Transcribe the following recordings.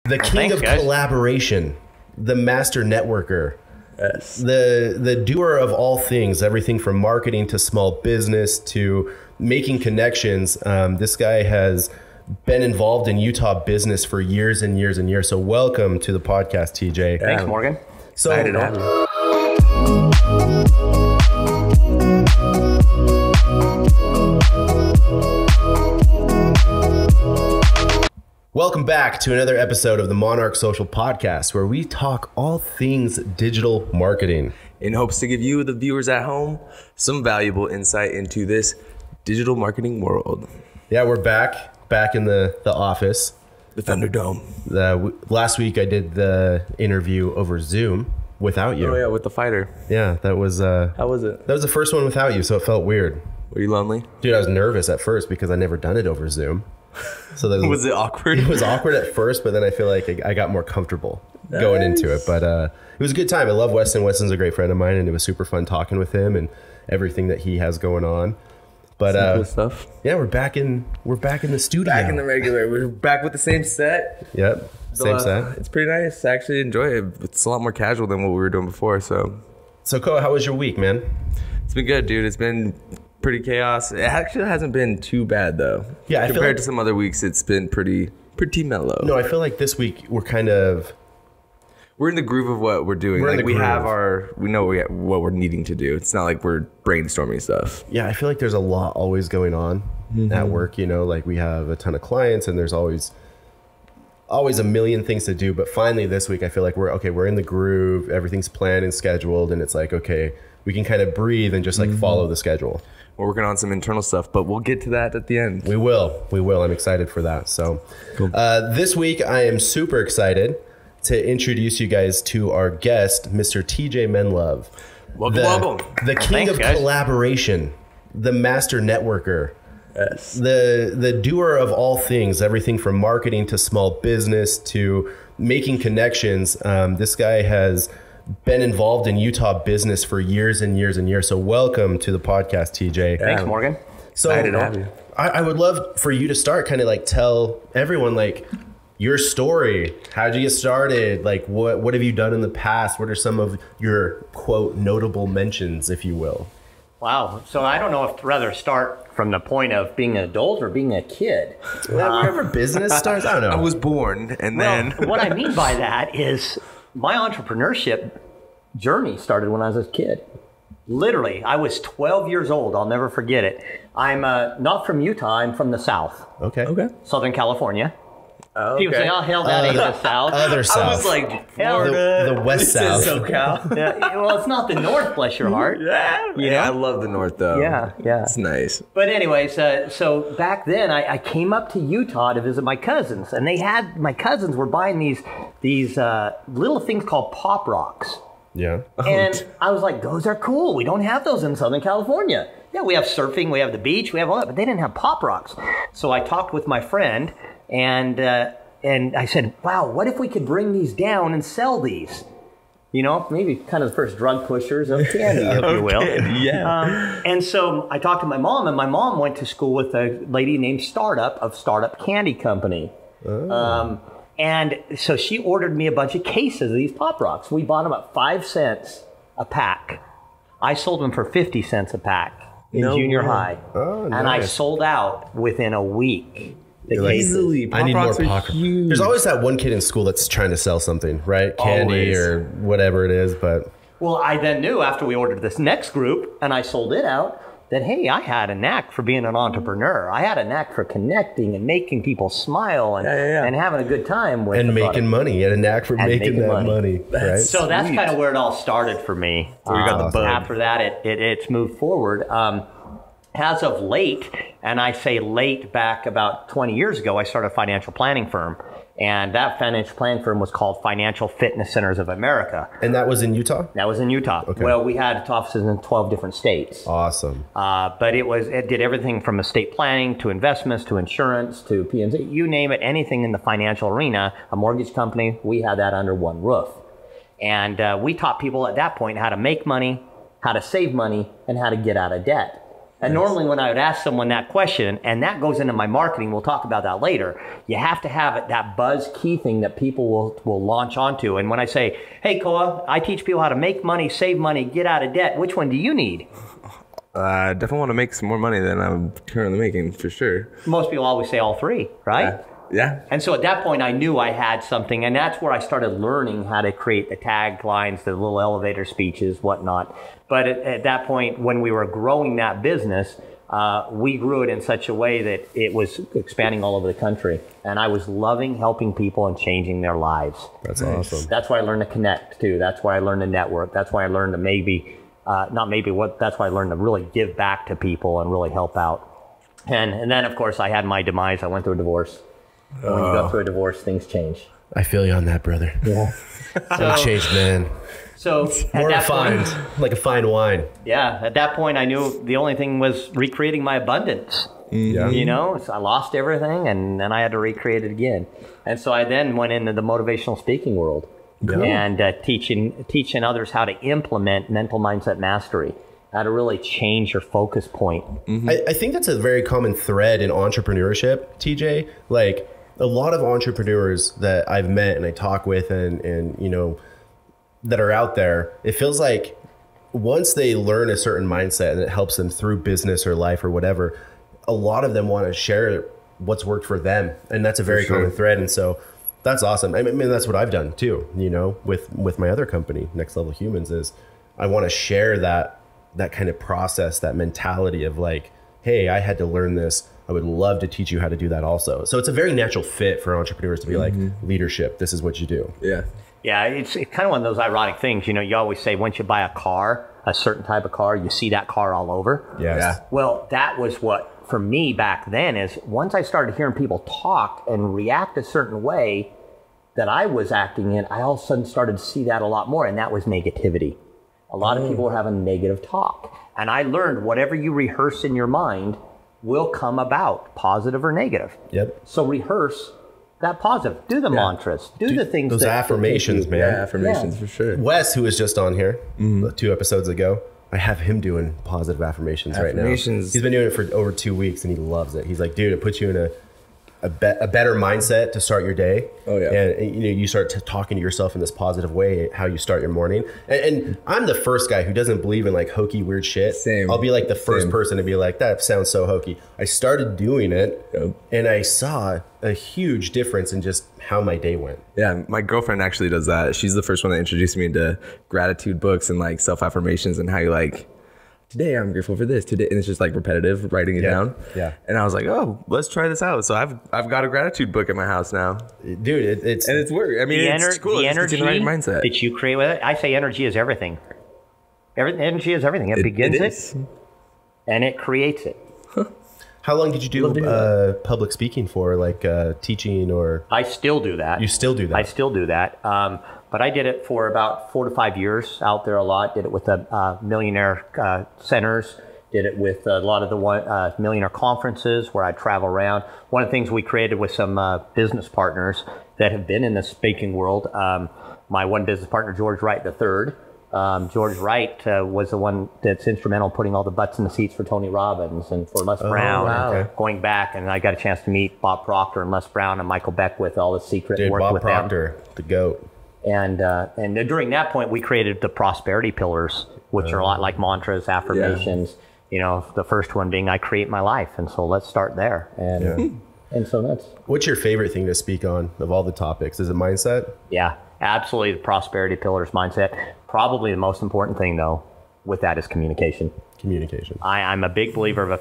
The king of collaboration, the master networker, yes, the doer of all things, everything from marketing to small business to making connections. This guy has been involved in Utah business for years and years and years. So welcome to the podcast, TJ. Thanks, Morgan. So, excited to have you. welcome back to another episode of the Monarch Social Podcast, where we talk all things digital marketing. In hopes to give you, the viewers at home, some valuable insight into this digital marketing world. Yeah, we're back in the office. The Thunderdome. Last week I did the interview over Zoom without you. Oh yeah, with the fighter. Yeah, that was... How was it? That was the first one without you, so it felt weird. Were you lonely? Dude, I was nervous at first because I never done it over Zoom. So that was it awkward? It was awkward at first, but then I feel like I got more comfortable going into it. But it was a good time. I love Weston. Weston's a great friend of mine, and it was super fun talking with him and everything that he has going on. But cool stuff. Yeah, we're back in the studio. Back in the regular. We're back with the same set. Yep, same set. It's pretty nice. I actually enjoy it. It's a lot more casual than what we were doing before. So Ko, how was your week, man? It's been good, dude. It's been pretty chaos. It actually hasn't been too bad though. Yeah, I compared to some other weeks, it's been pretty mellow. No, I feel like this week we're in the groove of what we're doing. We know what we're needing to do. It's not like we're brainstorming stuff. Yeah, I feel like there's a lot always going on at work. You know, like we have a ton of clients, and there's always a million things to do. But finally, this week, I feel like we're in the groove. Everything's planned and scheduled, and it's like, okay, we can kind of breathe and just like follow the schedule. We're working on some internal stuff, but we'll get to that at the end. We will. I'm excited for that. So cool. This week, I am super excited to introduce you guys to our guest, Mr. TJ Menlove. Welcome. The king of collaboration, the master networker. Yes. The doer of all things, everything from marketing to small business to making connections. This guy has been involved in Utah business for years and years and years. So welcome to the podcast, TJ. Thanks, Morgan. So excited to have you. I would love for you to start, kind of like tell everyone like your story. How'd you get started? Like what have you done in the past? What are some of your quote notable mentions, if you will? Wow. So I don't know if to rather start from the point of being an adult or being a kid. Wherever business starts, I don't know. I was born and then... What I mean by that is my entrepreneurship journey started when I was a kid. Literally, I was 12 years old. I'll never forget it. I'm not from Utah. I'm from the South. Okay. Southern California. Oh, okay. People say, oh, hell, that ain't the South. Other South. I was like, Florida. The West South. SoCal. Yeah, well, it's not the North, bless your heart. Yeah, I love the North, though. Yeah. It's nice. But anyways, so back then, I came up to Utah to visit my cousins, and my cousins were buying these little things called pop rocks. Yeah. And I was like, those are cool. We don't have those in Southern California. Yeah, we have surfing, we have the beach, we have all that, but they didn't have pop rocks. So I talked with my friend, and I said, wow, what if we could bring these down and sell these? You know, maybe kind of the first drug pushers of candy, if you will. Yeah. And so I talked to my mom, and my mom went to school with a lady named Startup Candy Company. Oh. And so she ordered me a bunch of cases of these Pop Rocks. We bought them at 5 cents a pack. I sold them for 50 cents a pack in junior high. Oh, nice. And I sold out within a week. Easily. I need more Pop Pop. huge. There's always that one kid in school that's trying to sell something, right? Candy Always. or whatever it is, but... Well, I then knew after we ordered this next group and I sold it out that, hey, I had a knack for being an entrepreneur. I had a knack for connecting and making people smile and having a good time with and making money. You had a knack for making that money. Right? So that's kind of where it all started for me. So we got the bug. After that, it's moved forward. As of late, and I say late back about 20 years ago, I started a financial planning firm. And that financial planning firm was called Financial Fitness Centers of America. And that was in Utah? That was in Utah. Okay. Well, we had offices in 12 different states. Awesome. But it did everything from estate planning to investments to insurance to P&C. You name it, anything in the financial arena, a mortgage company, we had that under one roof. And we taught people at that point how to make money, how to save money, and how to get out of debt. And normally when I would ask someone that question, and that goes into my marketing, we'll talk about that later, you have to have it, that buzz key thing that people will launch onto. And when I say, hey, Koa, I teach people how to make money, save money, get out of debt, which one do you need? I definitely want to make some more money than I'm currently making, for sure. Most people always say all three, right? Yeah. And so at that point, I knew I had something, and that's where I started learning how to create the taglines, the little elevator speeches, whatnot. But at that point, when we were growing that business, we grew it in such a way that it was expanding all over the country. And I was loving helping people and changing their lives. That's awesome. That's why I learned to connect, too. That's why I learned to network. That's why I learned to that's why I learned to really give back to people and really help out. And then, of course, I had my demise. I went through a divorce. When you go through a divorce, things change. I feel you on that, brother. Yeah. I'm a changed man. So More refined, like a fine wine. Yeah, at that point, I knew the only thing was recreating my abundance. Yeah. You know, so I lost everything, and then I had to recreate it again. And so I then went into the motivational speaking world and teaching others how to implement mental mindset mastery, how to really change your focus point. I think that's a very common thread in entrepreneurship, TJ. Like a lot of entrepreneurs that I've met and I talk with and you know, that are out there, it feels like once they learn a certain mindset and it helps them through business or life or whatever, a lot of them want to share what's worked for them. And that's a very common thread. And so that's awesome. I mean, that's what I've done too, you know, with my other company, Next Level Humans, is I want to share that kind of process, that mentality of like, hey, I had to learn this. I would love to teach you how to do that also. So it's a very natural fit for entrepreneurs to be like, leadership, this is what you do. Yeah. Yeah, it's kind of one of those ironic things. You know, you always say once you buy a car, a certain type of car, you see that car all over. Yes. Yeah. Well, that was what, for me back then, is once I started hearing people talk and react a certain way that I was acting in, I all of a sudden started to see that a lot more, and that was negativity. A lot of people were having negative talk. And I learned whatever you rehearse in your mind will come about, positive or negative. Yep. So rehearse that positive. Do the mantras. Do the things. Those affirmations, man. Yeah, affirmations for sure. Wes, who was just on here 2 episodes ago, I have him doing positive affirmations right now. He's been doing it for over 2 weeks and he loves it. He's like, dude, it puts you in a better mindset to start your day. Oh yeah. And you know, you start talking to yourself in this positive way, how you start your morning. And I'm the first guy who doesn't believe in like hokey weird shit. Same. I'll be like the first person to be like, that sounds so hokey. I started doing it and I saw a huge difference in just how my day went. Yeah, my girlfriend actually does that. She's the first one that introduced me into gratitude books and like self-affirmations and how you like, today I'm grateful for this, today, and it's just like repetitive, writing it down. Yeah. And I was like, oh, let's try this out. So I've got a gratitude book in my house now. Dude, it's work. I mean, it's cool. The energy it's the right mindset that you create with it. I say energy is everything. Energy is everything. It begins it and it creates it. How long did you do public speaking for, like teaching or? I still do that. You still do that? I still do that. But I did it for about 4 to 5 years out there a lot. Did it with the millionaire centers. Did it with a lot of the millionaire conferences where I travel around. One of the things we created with some business partners that have been in the speaking world. My one business partner, George Wright III. George Wright was the one that's instrumental in putting all the butts in the seats for Tony Robbins and for Les Brown. Okay. Going back, and I got a chance to meet Bob Proctor and Les Brown and Michael Beckwith, all the secret work Bob with Proctor, the GOAT. And during that point, we created the prosperity pillars, which are a lot like mantras, affirmations. Yeah. You know, the first one being I create my life, and so let's start there. And so that's. What's your favorite thing to speak on of all the topics? Is it mindset? Yeah, absolutely. The prosperity pillars, mindset. Probably the most important thing, though, with that is communication. Communication. I'm a big believer of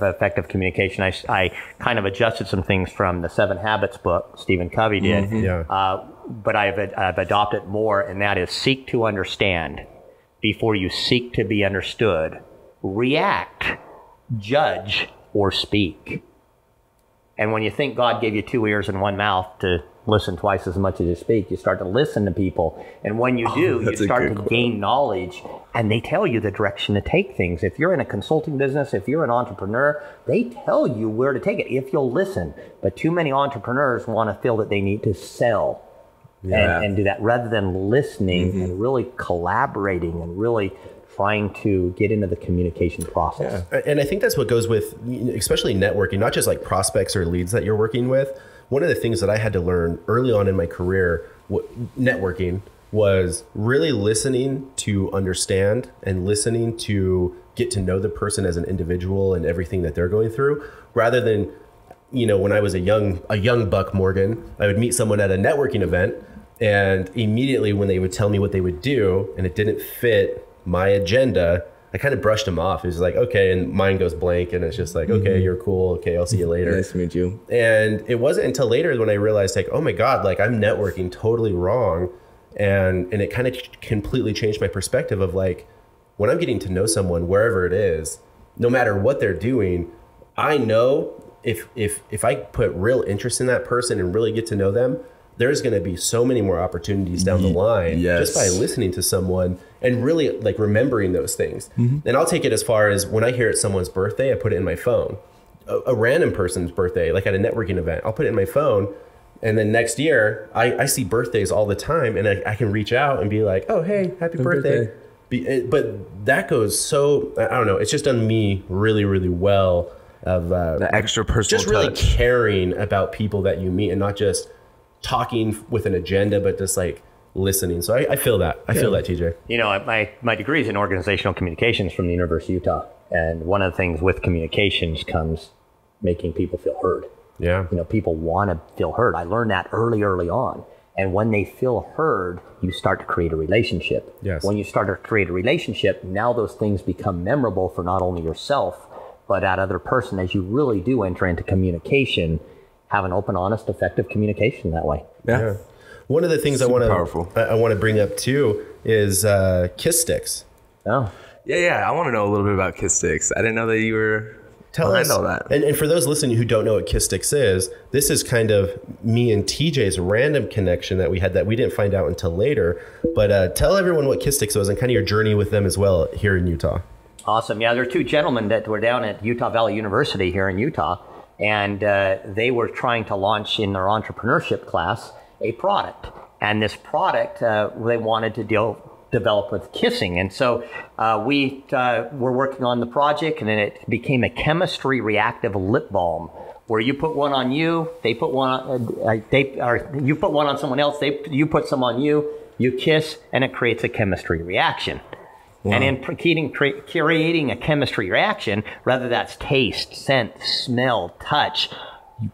effective communication. I kind of adjusted some things from the 7 Habits book Stephen Covey did. But I've adopted more, and that is seek to understand before you seek to be understood. React, judge, or speak. And when you think God gave you 2 ears and 1 mouth to listen twice as much as you speak, you start to listen to people. And when you do, you start to gain knowledge, and they tell you the direction to take things. If you're in a consulting business, if you're an entrepreneur, they tell you where to take it if you'll listen. But too many entrepreneurs want to feel that they need to sell and do that rather than listening and really collaborating and really trying to get into the communication process. And I think that's what goes with, especially networking, not just like prospects or leads that you're working with. One of the things that I had to learn early on in my career, networking, was really listening to understand and listening to get to know the person as an individual and everything that they're going through, rather than, when I was a young buck Morgan, I would meet someone at a networking event, and immediately when they would tell me what they would do and it didn't fit my agenda, I kind of brushed them off. It was like, okay, and mine goes blank, and it's just like, okay, you're cool. Okay, I'll see you later. Nice to meet you. And it wasn't until later when I realized, like, oh my God, like I'm networking totally wrong. And it kind of completely changed my perspective of like, when I'm getting to know someone, wherever it is, no matter what they're doing, I know if I put real interest in that person and really get to know them, there's going to be so many more opportunities down the line just by listening to someone and really like remembering those things. And I'll take it as far as when I hear it's someone's birthday, I put it in my phone. A random person's birthday, like at a networking event, I'll put it in my phone. And then next year, I see birthdays all the time, and I can reach out and be like, oh, hey, happy birthday. But that goes so, I don't know, it's just done me really, really well of the extra personal just really touch. Caring about people that you meet and not just talking with an agenda, but just like listening. So I feel that. I feel that, TJ. My degree is in organizational communications from the University of Utah. And one of the things with communications comes making people feel heard. Yeah. People want to feel heard. I learned that early on. And when they feel heard, you start to create a relationship. Yes. When you start to create a relationship, now those things become memorable for not only yourself, but that other person. As you really do enter into communication, have an open, honest, effective communication that way. Yeah. One of the things I want to bring up too is kiss sticks. Oh. Yeah. I want to know a little bit about kiss sticks. I didn't know that you were... Tell us, all that. And for those listening who don't know what Kiss Sticks is, this is kind of me and TJ's random connection that we had that we didn't find out until later. But tell everyone what Kiss Sticks was and kind of your journey with them as well here in Utah. Awesome. Yeah, there are two gentlemen that were down at Utah Valley University here in Utah, and they were trying to launch in their entrepreneurship class a product. And this product, they wanted to develop with kissing. And so we were working on the project, and then it became a chemistry reactive lip balm where you put one on you, they put one on, you put one on someone else, you put some on you, you kiss, and it creates a chemistry reaction. Wow. And in creating a chemistry reaction, whether that's taste, scent, smell, touch,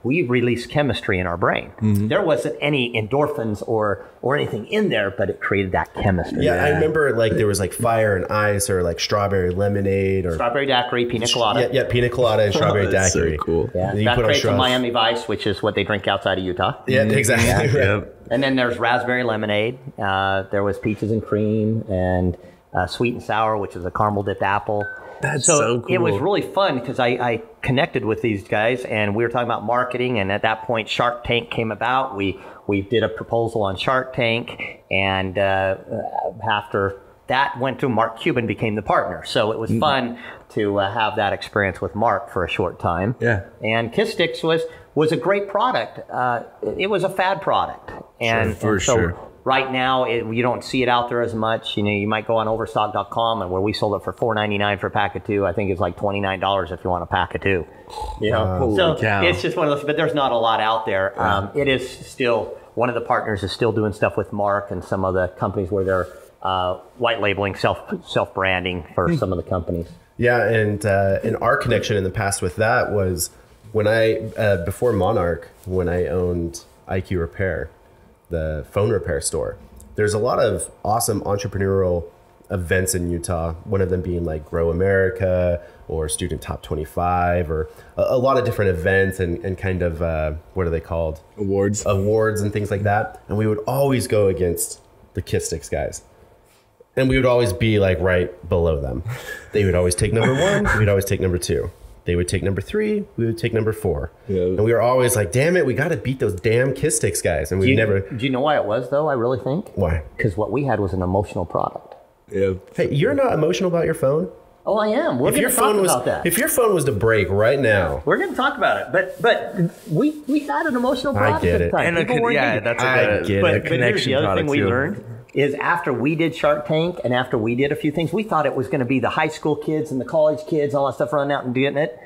we release chemistry in our brain. There wasn't any endorphins or anything in there, but it created that chemistry. Yeah, I remember like there was like fire and ice or like strawberry lemonade or strawberry daiquiri, pina colada. Yeah, pina colada and strawberry that's daiquiri. So cool. Yeah, that creates a Miami Vice, which is what they drink outside of Utah. Yeah, exactly. Yeah. And then there's raspberry lemonade. There was peaches and cream and sweet and sour, which is a caramel dipped apple. That's so cool. It was really fun because I connected with these guys, and we were talking about marketing. And at that point, Shark Tank came about. We did a proposal on Shark Tank, and after that went to Mark Cuban became the partner. So it was fun to have that experience with Mark for a short time. Yeah. And Kiss Sticks was a great product. It was a fad product, and sure. Right now, you don't see it out there as much. You might go on overstock.com, and where we sold it for $4.99 for a pack of two, I think it's like $29 if you want a pack of two. So it's just one of those. But there's not a lot out there. It is still one of the partners is still doing stuff with Mark and some of the companies where they're white labeling, self branding for some of the companies. Yeah, and our connection in the past with that was when before Monarch, when I owned IQ Repair, the phone repair store. There's a lot of awesome entrepreneurial events in Utah, one of them being like Grow America or Student Top 25 or a lot of different events and kind of, what are they called? Awards and things like that. And we would always go against the Kiss Sticks guys. And we would always be like right below them. They would always take number one, we'd always take number two. They would take number 3, we would take number 4. Yeah. And we were always like, damn it, we got to beat those damn Kiss Sticks guys. And we never... Do you know why it was, though, I really think? Why? Because what we had was an emotional product. Yeah. Hey, you're not emotional about your phone? Oh, I am. We're going to talk about that. If your phone was to break right now... We're going to talk about it. But we had an emotional product I get at the time. And that's a connection but here's the other product thing we too. learned. is after we did Shark Tank and after we did a few things, we thought it was going to be the high school kids and the college kids, all that stuff running out and doing it.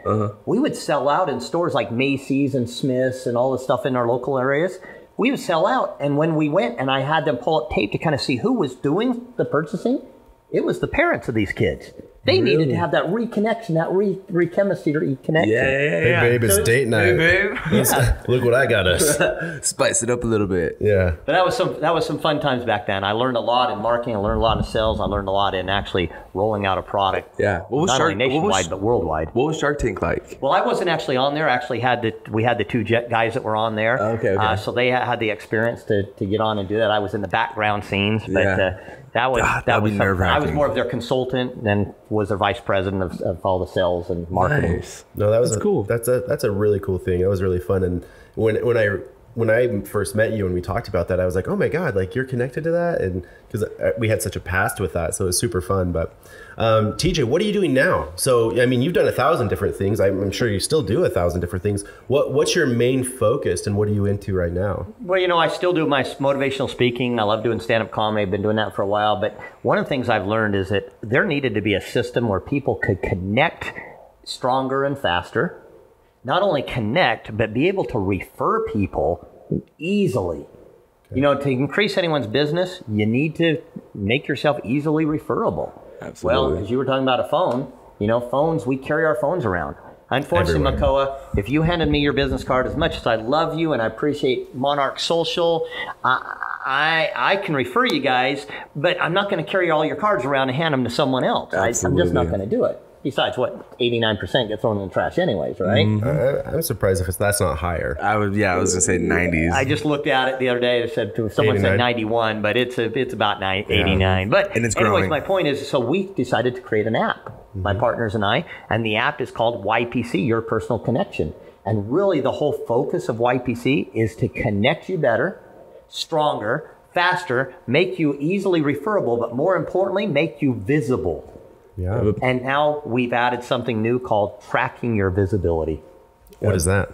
We would sell out in stores like Macy's and Smith's and all the stuff in our local areas. We would sell out. And when we went and I had them pull up tape to kind of see who was doing the purchasing, it was the parents of these kids. They needed to have that reconnection, that re-chemistry reconnection. Hey, babe, it's date night. Hey, babe. Look what I got us. Spice it up a little bit. Yeah. But that was some fun times back then. I learned a lot in marketing. I learned a lot in sales. I learned a lot in actually rolling out a product. Yeah. What was not only nationwide, but worldwide. What was Shark Tank like? Well, I wasn't actually on there. We had the two guys that were on there. Okay. So they had the experience to get on and do that. I was in the background scenes, but that was nerve-wracking. I was more of their consultant than was their vice president of all the sales and marketing. Nice. No, that's cool. That's a really cool thing. That was really fun. And when I first met you and we talked about that, I was like, oh my God, like you're connected to that, and because we had such a past with that, so it was super fun. But TJ, what are you doing now? So I mean, you've done 1,000 different things. I'm sure you still do 1,000 different things. What's your main focus, and what are you into right now? Well, I still do my motivational speaking. I love doing stand-up comedy. I've been doing that for a while. But one of the things I've learned is that there needed to be a system where people could connect stronger and faster. Not only connect, but be able to refer people easily. Okay. To increase anyone's business, you need to make yourself easily referable. Absolutely. Well, as you were talking about a phone, phones, we carry our phones around. Unfortunately, Makoa, if you handed me your business card, as much as I love you and I appreciate Monarch Social, I can refer you guys, but I'm not going to carry all your cards around and hand them to someone else. I'm just not going to do it. Besides, 89% get thrown in the trash anyways, right? I'm surprised if that's not higher. I was going to say 90s. I just looked at it the other day. It said someone 89. Said 91, but it's about 89. But and it's anyways, growing. My point is, so we decided to create an app, my partners and I, and the app is called YPC, Your Personal Connection. And really the whole focus of YPC is to connect you better, stronger, faster, make you easily referable, but more importantly, make you visible. Yeah. And now we've added something new called tracking your visibility. What is that?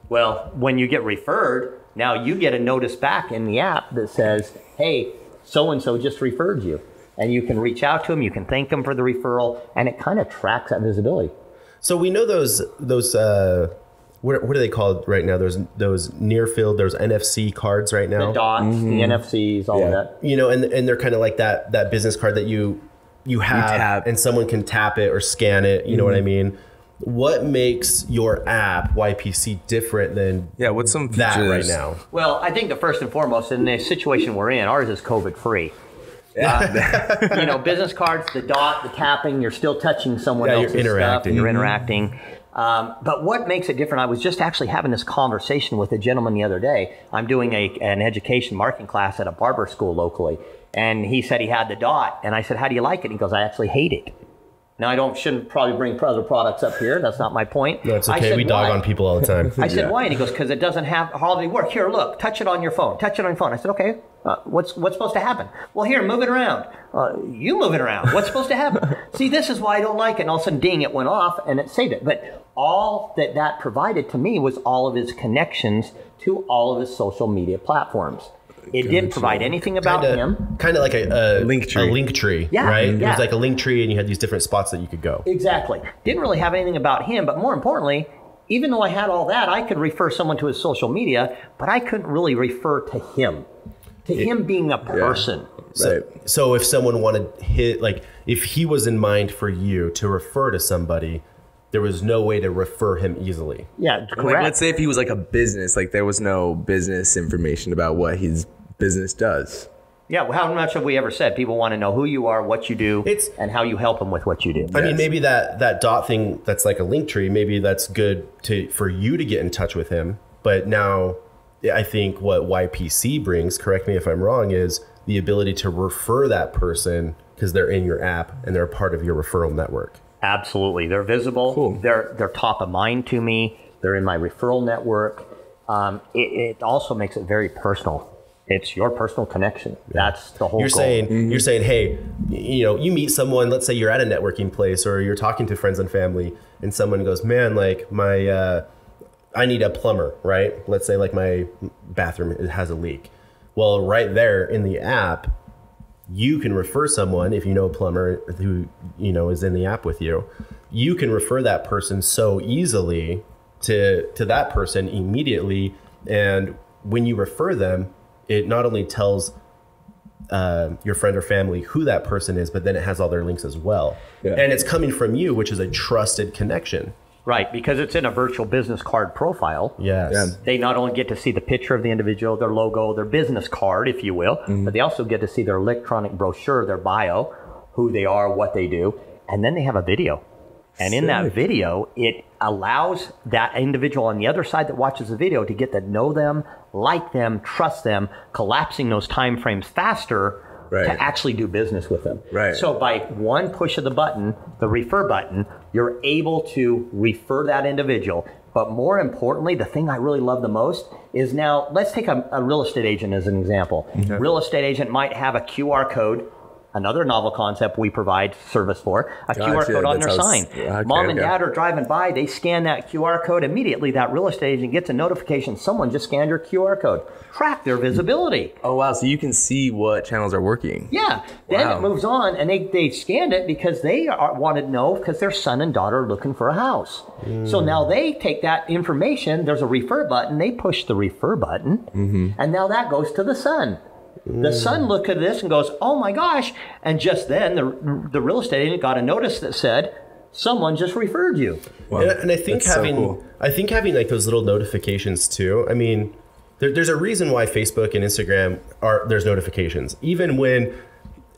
Well, when you get referred, now you get a notice back in the app that says, hey, so-and-so just referred you. And you can reach out to them, you can thank them for the referral, and it kind of tracks that visibility. So we know those what are they called right now? Those near field, there's NFC cards right now. The dots, the NFCs, all of that. And they're kind of like that business card that you have and someone can tap it or scan it. You know what I mean? What makes your app YPC different than what's some that features right now? Well, I think the first and foremost, in the situation we're in, ours is COVID free. Business cards, the dot, the tapping, you're still touching someone else's stuff. You're interacting. But what makes it different, I was just actually having this conversation with a gentleman the other day. I'm doing an education marketing class at a barber school locally. And he said he had the dot. And I said, how do you like it? He goes, I actually hate it. Now, I shouldn't probably bring other products up here. That's not my point. No, it's okay. We dog on people all the time. I said, why? And he goes, because it doesn't have hardly work. Here, look, touch it on your phone. Touch it on your phone. I said, okay, what's supposed to happen? Well, here, move it around. You move it around. What's supposed to happen? See, this is why I don't like it. And all of a sudden, ding, it went off and it saved it. But all that provided to me was all of his connections to all of his social media platforms. It didn't provide anything about him. Kind of like a link tree. A link tree, right? Yeah. It was like a link tree and you had these different spots that you could go. Exactly. Didn't really have anything about him, but more importantly, even though I had all that, I could refer someone to his social media, but I couldn't really refer to him. Him being a person. Yeah. So if someone wanted if he was in mind for you to refer to somebody, there was no way to refer him easily. Yeah, correct. Like, let's say if he was like a business, like there was no business information about what his business does. Yeah, well, how much have we ever said? People want to know who you are, what you do, and how you help them with what you do. I mean, maybe that dot thing that's like a link tree, maybe that's good for you to get in touch with him. But now I think what YPC brings, correct me if I'm wrong, is the ability to refer that person because they're in your app and they're a part of your referral network. Absolutely. They're visible. Cool. They're top of mind to me. They're in my referral network. It also makes it very personal. It's your personal connection. That's the whole goal. You're saying, hey, you meet someone, let's say you're at a networking place or you're talking to friends and family and someone goes, man, like I need a plumber, right? Let's say like my bathroom has a leak. Well, right there in the app, you can refer someone, if you know a plumber who, you know, is in the app with you, you can refer that person so easily to that person immediately. And when you refer them, it not only tells your friend or family who that person is, but then it has all their links as well. Yeah. And it's coming from you, which is a trusted connection. Right, because it's in a virtual business card profile. Yes. Yeah. They not only get to see the picture of the individual, their logo, their business card, if you will, but they also get to see their electronic brochure, their bio, who they are, what they do, and then they have a video. And in that video, it allows that individual on the other side that watches the video to get to know them, like them, trust them, collapsing those time frames faster to actually do business with them. Right. So by one push of the button, the refer button, you're able to refer that individual. But more importantly, the thing I really love the most is now, let's take a real estate agent as an example. Okay. Real estate agent might have a QR code, another novel concept we provide service for, a QR code on their sign. Mom and dad are driving by, they scan that QR code, immediately that real estate agent gets a notification, someone just scanned your QR code. Track their visibility. Oh, wow. So you can see what channels are working. Yeah. Then it moves on, and they scanned it because they wanted to know because their son and daughter are looking for a house. So now they take that information, there's a refer button, they push the refer button, and now that goes to the son. The son looked at this and goes, oh my gosh. And just then the real estate agent got a notice that said, someone just referred you. Wow. And I think having like those little notifications too, I mean, there's a reason why Facebook and Instagram there's notifications. Even when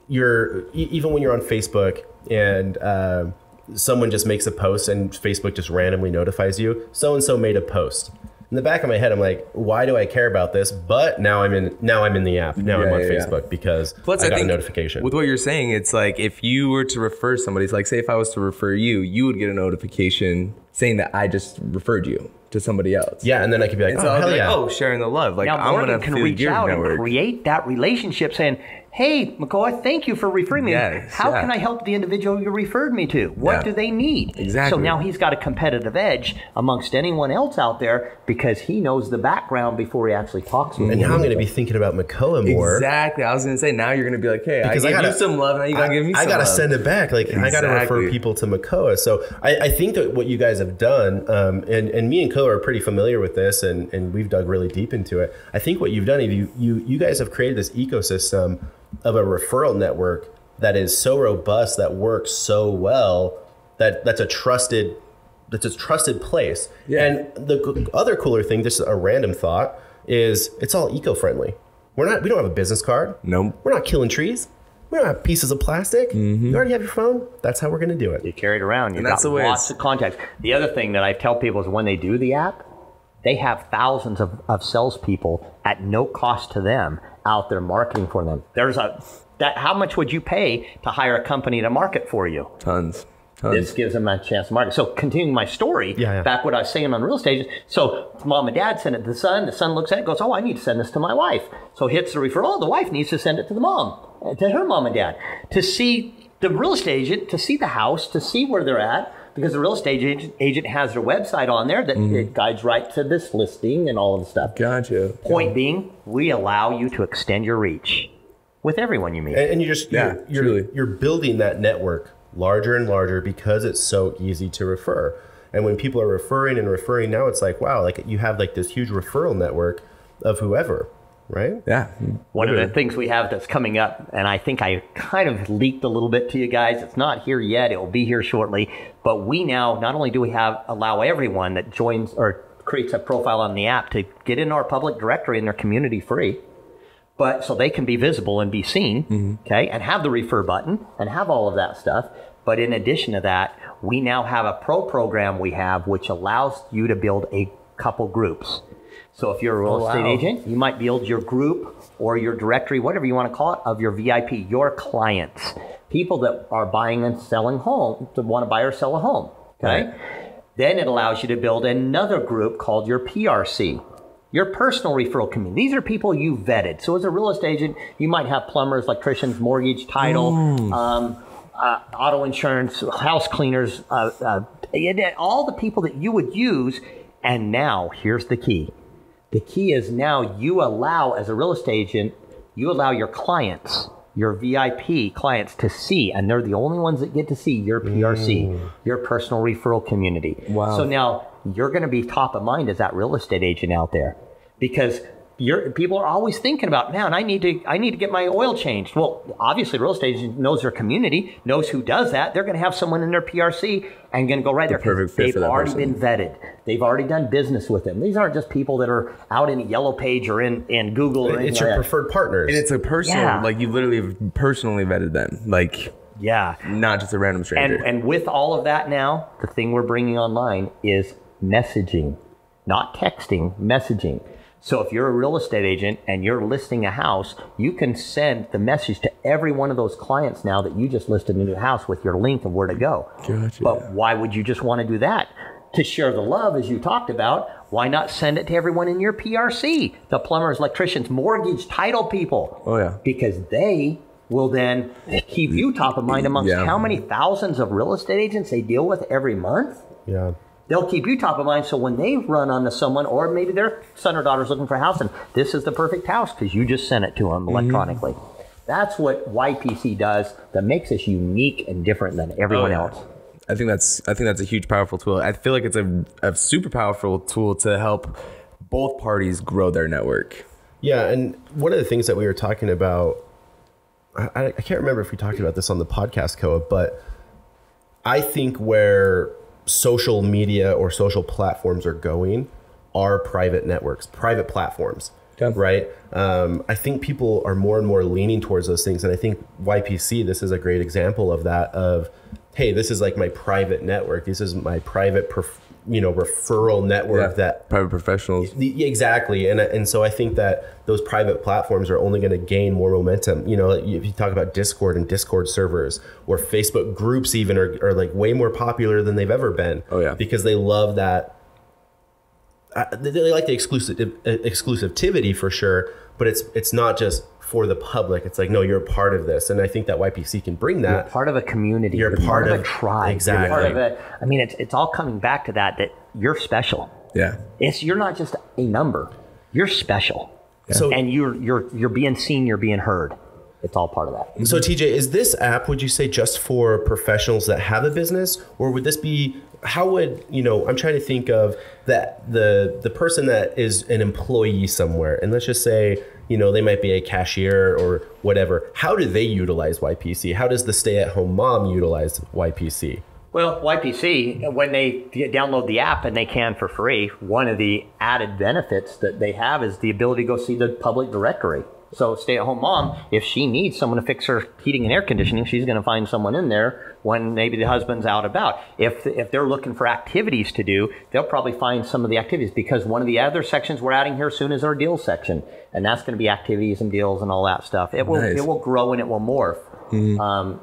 you're on Facebook and someone just makes a post and Facebook just randomly notifies you, so-and-so made a post. In the back of my head, I'm like, why do I care about this? But now I'm in the app. Now I'm on Facebook because I got a notification. With what you're saying, it's like if you were to refer somebody, it's like, say if I was to refer you, you would get a notification saying that I just referred you to somebody else. Yeah, and then I could be like, oh, sharing the love. Like, now I'm Morgan can reach out and create that relationship saying, hey, McCoy, thank you for referring me. How can I help the individual you referred me to? What do they need? Exactly. So now he's got a competitive edge amongst anyone else out there because he knows the background before he actually talks with And now I'm going to be thinking about McCoy more. Exactly. I was going to say, now you're going to be like, hey, because I gave you some love, now you got to give me some love. I got to send it back. Like, I got to refer people to McCoy. So I think that what you guys have done, and me and Co are pretty familiar with this, and we've dug really deep into it. I think what you've done is you guys have created this ecosystem of a referral network that is so robust, that works so well, that's a trusted place. Yeah. And the other cooler thing, just a random thought, is it's all eco-friendly. We don't have a business card. Nope. We're not killing trees. We don't have pieces of plastic. You already have your phone. That's how we're going to do it. You carry it around. You've got lots of contacts. The other thing that I tell people is when they do the app, they have thousands of salespeople at no cost to them out there marketing for them. How much would you pay to hire a company to market for you? Tons. This gives them a chance to market. So continuing my story, back what I was saying on real estate. So mom and dad send it to the son. The son looks at it and goes, oh, I need to send this to my wife. So hits the referral. The wife needs to send it to the mom, to her mom and dad, to see the real estate agent, to see the house, to see where they're at. Because the real estate agent has their website on there that it guides right to this listing and all of the stuff. Gotcha. Point being, we allow you to extend your reach with everyone you meet. And you're building that network larger and larger because it's so easy to refer. And when people are referring, now it's like, wow, like you have like this huge referral network of whoever. Right? Yeah. One of the things we have that's coming up, and I think I kind of leaked a little bit to you guys. It's not here yet. It will be here shortly. But we now, not only do we allow everyone that joins or creates a profile on the app to get into our public directory in their community free, but so they can be visible and be seen, okay, and have the refer button and have all of that stuff. But in addition to that, we now have a pro program which allows you to build a couple groups. So if you're a real estate agent, you might build your group or your directory, whatever you want to call it, of your VIP, your clients, people that are buying and selling home, that want to buy or sell a home. Okay. Right. Then it allows you to build another group called your PRC, your personal referral community. These are people you vetted. So as a real estate agent, you might have plumbers, electricians, mortgage, title, auto insurance, house cleaners, all the people that you would use. And now here's the key. The key is now you allow, as a real estate agent, you allow your clients your VIP clients to see, and they're the only ones that get to see your PRC, your personal referral community. Wow. So now you're going to be top of mind as that real estate agent out there, because people are always thinking about, man, I need to get my oil changed. Well, obviously, real estate agent knows their community, knows who does that. They're going to have someone in their PRC and going to go right there. Perfect fit for that already person. been vetted. They've already done business with them. These aren't just people that are out in Yellow Page or in Google. Or It's your preferred partners. And it's a personal, like you literally have personally vetted them. Like, not just a random stranger. And with all of that now, the thing we're bringing online is messaging, not texting, messaging. So if you're a real estate agent and you're listing a house, you can send the message to every one of those clients now that you just listed a new house with your link of where to go. Gotcha. But why would you just want to do that? To share the love, as you talked about, why not send it to everyone in your PRC? The plumbers, electricians, mortgage, title people. Oh, yeah. Because they will then keep you top of mind amongst how many thousands of real estate agents they deal with every month? Yeah. They'll keep you top of mind, so when they run onto someone, or maybe their son or daughter's looking for a house, and this is the perfect house because you just sent it to them electronically. That's what YPC does that makes us unique and different than everyone else. I think that's a huge, powerful tool. I feel like it's a super powerful tool to help both parties grow their network. Yeah, and one of the things that we were talking about, I can't remember if we talked about this on the podcast, Koa, but I think where social media or social platforms are going are private networks, private platforms, right? I think people are more and more leaning towards those things. And I think YPC, this is a great example of that, of, hey, this is like my private network. This is my private, referral network that private professionals. Exactly. And so I think that those private platforms are only going to gain more momentum. You know, if you talk about Discord and Discord servers, or Facebook groups even are like way more popular than they've ever been. Oh, yeah. Because they love that. They like the exclusivity for sure, but it's not just for the public. It's like, no, you're a part of this. And I think that YPC can bring that. You're part of a community. You're part of a tribe. Exactly. You're part of it's all coming back to that you're special. Yeah. You're not just a number. You're special. Yeah. So, and you're being seen, you're being heard. It's all part of that. So TJ, is this app, would you say, just for professionals that have a business, or would this be, how would, I'm trying to think of that the person that is an employee somewhere, and let's just say, they might be a cashier or whatever. How do they utilize YPC? How does the stay-at-home mom utilize YPC? Well, YPC, when they download the app, and they can for free, one of the added benefits that they have is the ability to go see the public directory. So stay-at-home mom, if she needs someone to fix her heating and air conditioning, she's going to find someone in there when maybe the husband's out about. If they're looking for activities to do, they'll probably find some of the activities, because one of the other sections we're adding here soon is our deals section. And that's going to be activities and deals and all that stuff. It will grow and it will morph.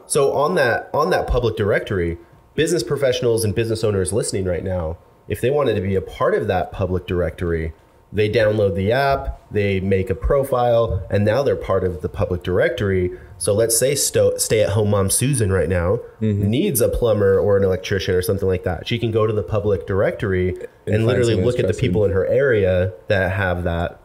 So on that public directory, business professionals and business owners listening right now, if they wanted to be a part of that public directory, they download the app, they make a profile, and now they're part of the public directory. So let's say stay-at-home mom Susan right now needs a plumber or an electrician or something like that. She can go to the public directory and literally look at the people in her area that have that.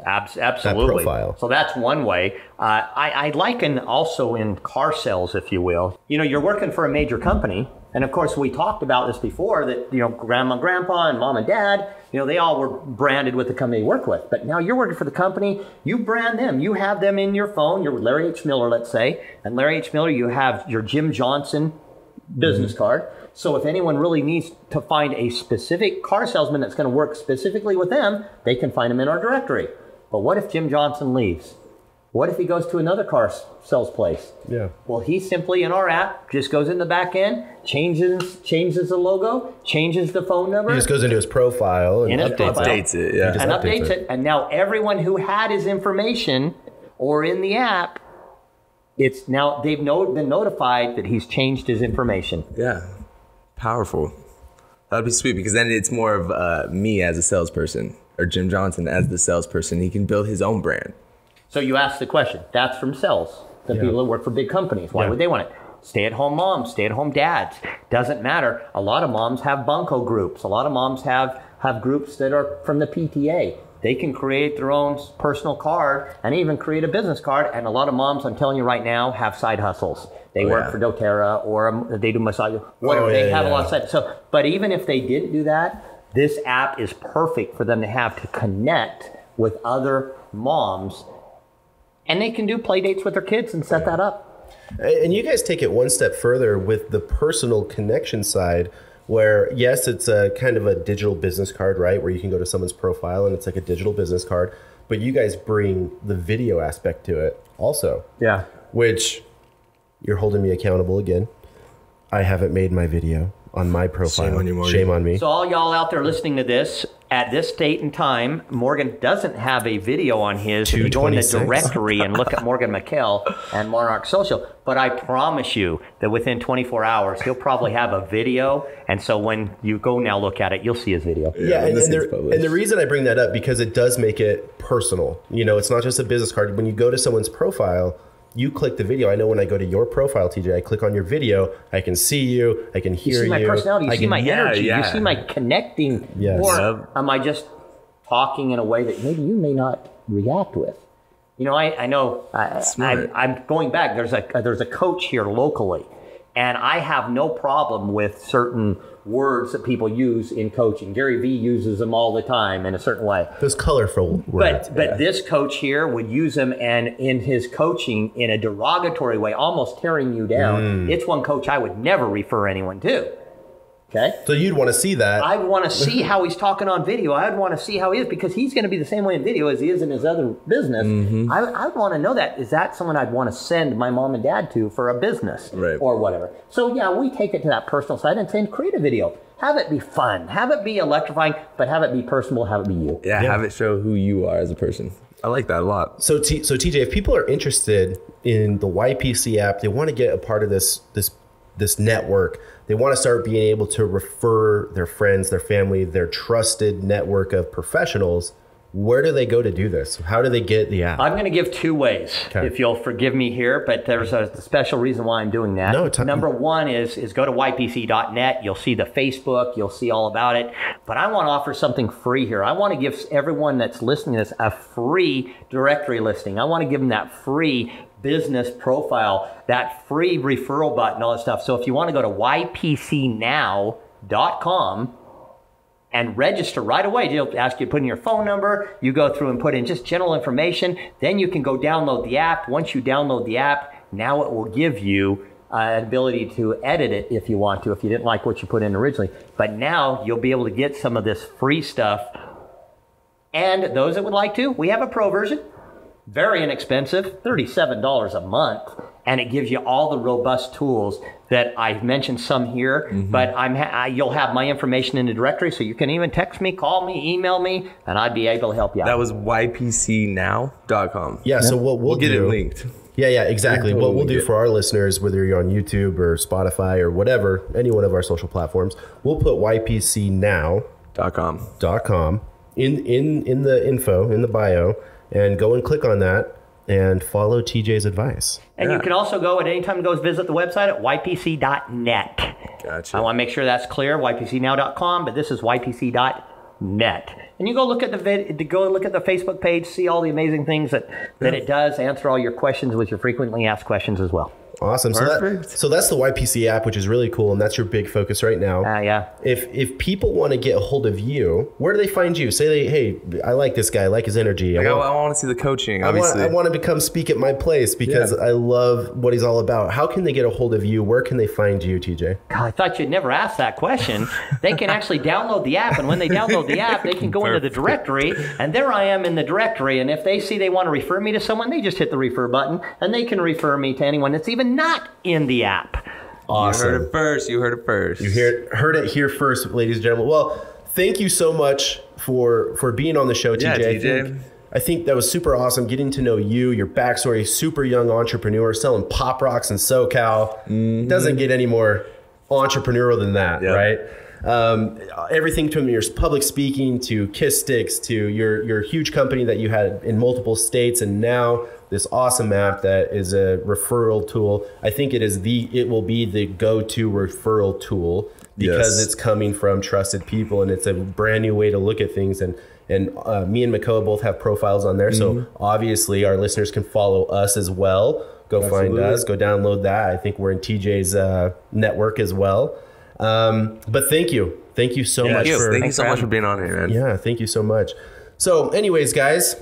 Absolutely. That profile. So that's one way. I liken also in car sales, if you will. You're working for a major company. And of course, we talked about this before, that, grandma, grandpa, and mom and dad, they all were branded with the company they work with. But now you're working for the company, you brand them. You have them in your phone. You're Larry H. Miller, let's say. And Larry H. Miller, you have your Jim Johnson business card. So if anyone really needs to find a specific car salesman that's going to work specifically with them, they can find them in our directory. But what if Jim Johnson leaves? What if he goes to another car sales place? Yeah. Well, he simply, in our app, just goes in the back end, changes the logo, changes the phone number. He just goes into his profile and updates it. Yeah. And updates it. And now everyone who had his information or in the app, they've been notified that he's changed his information. Yeah. Powerful. That'd be sweet, because then it's more of me as a salesperson, or Jim Johnson as the salesperson. He can build his own brand. So you asked the question. That's from sales. The people that work for big companies. Why would they want it? Stay-at-home moms, stay-at-home dads. Doesn't matter. A lot of moms have bunco groups. A lot of moms have groups that are from the PTA. they can create their own personal card and even create a business card. And a lot of moms, I'm telling you right now, have side hustles. They work for doTERRA, or they do massage, whatever. They have a lot of side. So, but even if they didn't do that, this app is perfect for them to have to connect with other moms, and they can do play dates with their kids and set that up. And you guys take it one step further with the personal connection side, where yes, it's a kind of a digital business card, right? Where you can go to someone's profile and it's like a digital business card, but you guys bring the video aspect to it also. Yeah. Which you're holding me accountable again. I haven't made my video on my profile. Shame on you, Morgan. Shame on me. So all y'all out there listening to this, at this date and time, Morgan doesn't have a video on his. You go in the directory and look at Morgan McKell and Monarch Social. But I promise you that within 24 hours, he'll probably have a video. And so when you go now look at it, you'll see his video. Yeah, and the reason I bring that up, because it does make it personal. You know, it's not just a business card. When you go to someone's profile, you click the video. I know when I go to your profile, TJ, I click on your video. I can see you. I can hear you. You see my personality. You see my energy. Yeah. You see my connecting. Yes. Or am I just talking in a way that maybe you may not react with? You know, I know. I'm going back. There's a coach here locally, and I have no problem with certain words that people use in coaching. Gary Vee uses them all the time in a certain way. Those colorful words. But this coach here would use them, and in his coaching in a derogatory way, almost tearing you down. It's one coach I would never refer anyone to. Okay? So you'd want to see that. I want to see how he's talking on video. I'd want to see how he is, because he's going to be the same way in video as he is in his other business. I'd want to know that. Is that someone I'd want to send my mom and dad to for a business or whatever? So yeah, we take it to that personal side and say, create a video. Have it be fun. Have it be electrifying, but have it be personal. Have it be you. Yeah, have it show who you are as a person. I like that a lot. So TJ, if people are interested in the YPC app, they want to get a part of this network, they want to start being able to refer their friends, their family, their trusted network of professionals, where do they go to do this? How do they get the app? I'm going to give two ways, if you'll forgive me here, but there's a special reason why I'm doing that. Number one is go to ypc.net. You'll see the Facebook. You'll see all about it. But I want to offer something free here. I want to give everyone that's listening to this a free directory listing. I want to give them that free business profile, that free referral button, all that stuff. So if you want to go to ypcnow.com and register right away, they'll ask you to put in your phone number. You go through and put in just general information. Then you can go download the app. Once you download the app, now it will give you an ability to edit it if you want to, if you didn't like what you put in originally. But now you'll be able to get some of this free stuff. And those that would like to, we have a pro version. Very inexpensive, $37 a month, and it gives you all the robust tools that I've mentioned some here. But you'll have my information in the directory, so you can even text me, call me, email me, and I'd be able to help you out. That was ypcnow.com. Yeah, so what we'll get do, it linked. Yeah, exactly. What we'll do for our listeners, whether you're on YouTube or Spotify or whatever, any one of our social platforms, we'll put ypcnow.com in the info, in the bio, and go and click on that and follow TJ's advice. And you can also go at any time visit the website at ypc.net. Gotcha. I want to make sure that's clear, ypcnow.com, but this is ypc.net. And you go look at the Facebook page, see all the amazing things that it does, answer all your questions with your frequently asked questions as well. Awesome. So that's the YPC app, which is really cool, and that's your big focus right now. Yeah. If people want to get a hold of you, where do they find you? Say, hey, I like this guy, I like his energy. I want to see the coaching, obviously. I want to speak at my place because I love what he's all about. How can they get a hold of you? Where can they find you, TJ? God, I thought you'd never ask that question. They can actually download the app, and when they download the app, they can go into the directory, and there I am in the directory. And if they see they want to refer me to someone, they just hit the refer button, and they can refer me to anyone that's even not in the app. Awesome. You heard it first. You heard it here first, ladies and gentlemen. Well, thank you so much for being on the show, TJ. Yeah, TJ. I think that was super awesome, getting to know you, your backstory, super young entrepreneur, selling pop rocks in SoCal. Doesn't get any more entrepreneurial than that, right? Everything from your public speaking to Kiss Sticks to your huge company that you had in multiple states, and now this awesome app that is a referral tool. I think it will be the go-to referral tool because it's coming from trusted people, and it's a brand new way to look at things. And me and Makoa both have profiles on there. So obviously our listeners can follow us as well. Go find us, go download that. I think we're in TJ's network as well. But thank you so much. Thank you so much for being on here, man. Yeah, thank you so much. So anyways, guys,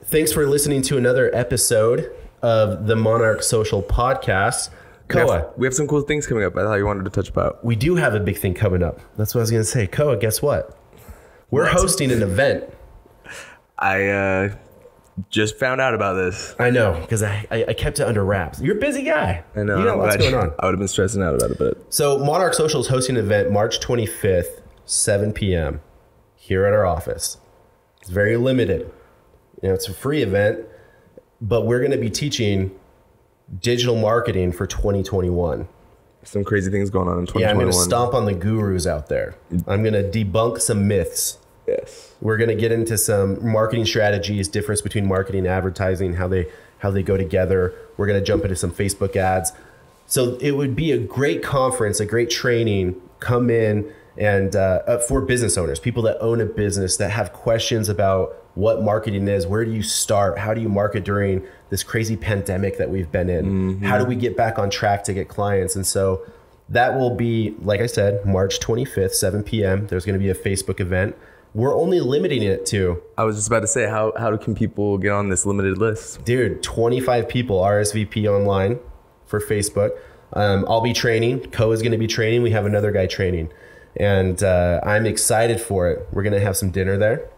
thanks for listening to another episode of the Monarch Social Podcast. Koa, we have some cool things coming up. I thought you wanted to touch about. We do have a big thing coming up. That's what I was going to say. Koa, guess what? We're hosting an event. I just found out about this. I know, because I kept it under wraps. You're a busy guy. I know. You got lots going on. I would have been stressing out about it, but. So Monarch Social is hosting an event March 25th, 7 p.m. here at our office. It's very limited. It's a free event, but we're going to be teaching digital marketing for 2021. Some crazy things going on in 2021. Yeah, I'm going to stomp on the gurus out there. I'm going to debunk some myths. Yes. We're going to get into some marketing strategies, difference between marketing and advertising, how they go together. We're going to jump into some Facebook ads. So it would be a great conference, a great training. Come in and for business owners, people that own a business that have questions about what marketing is. Where do you start? How do you market during this crazy pandemic that we've been in? How do we get back on track to get clients? And so that will be, like I said, March 25th, 7 p.m. There's going to be a Facebook event. We're only limiting it to... I was just about to say, how can people get on this limited list? Dude, 25 people RSVP online for Facebook. I'll be training. Koa is going to be training. We have another guy training. And I'm excited for it. We're going to have some dinner there.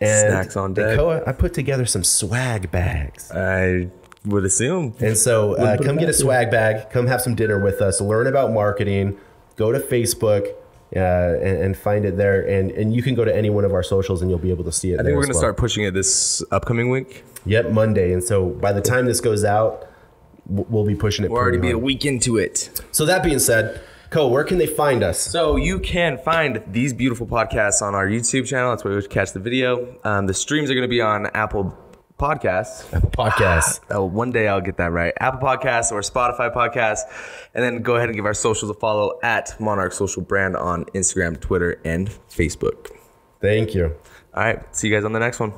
And snacks on deck. Koa, I put together some swag bags. I would assume. And so come get a swag bag. Come have some dinner with us. Learn about marketing. Go to Facebook and find it there. And you can go to any one of our socials and you'll be able to see it. I think we're going to start pushing it this upcoming week. Yep, Monday. And so by the time this goes out, we'll be pushing it. We'll already be a week into it. So that being said, Koa, where can they find us? So you can find these beautiful podcasts on our YouTube channel. That's where you catch the video. The streams are going to be on Apple Podcasts. Apple Podcasts. Oh, one day I'll get that right. Apple Podcasts or Spotify Podcasts. And then go ahead and give our socials a follow at Monarch Social Brand on Instagram, Twitter, and Facebook. Thank you. All right. See you guys on the next one.